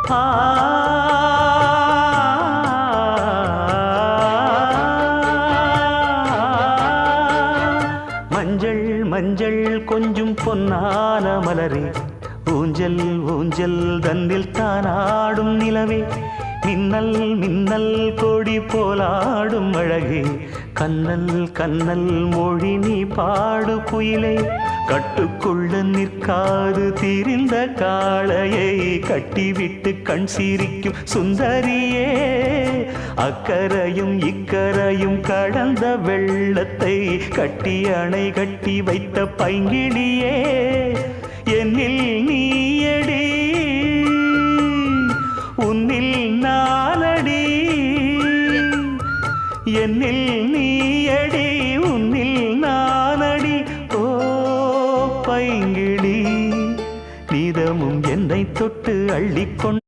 ஆ மஞ்சள் மஞ்சள் கொஞ்சம் பொன்னான மலரே, ஊஞ்சல் ஊஞ்சல் தன்னில் தானாடும் நிலவே, மின்னல் மின்னல் கொடி போலாடும் அழகே, கண்ணல் கண்ணல் மொழி நீ பாடு குயிலே, கட்டுக்குள்ள நிற்காது திரிந்த காளையை கட்டிவிட்டு கண் சிரிக்கும் சுந்தரியே, அக்கரையும் இக்கரையும் கடந்த வெள்ளத்தை கட்டி அணை கட்டி வைத்த பைங்கிளியே, என்னில் நீயடி உன்னில் நானடி, என்னில் நீயடி உன்னில் நானடி, ஓ பைங்கிளி நீதமும் என்னை தொட்டு அள்ளிக்கொண்டு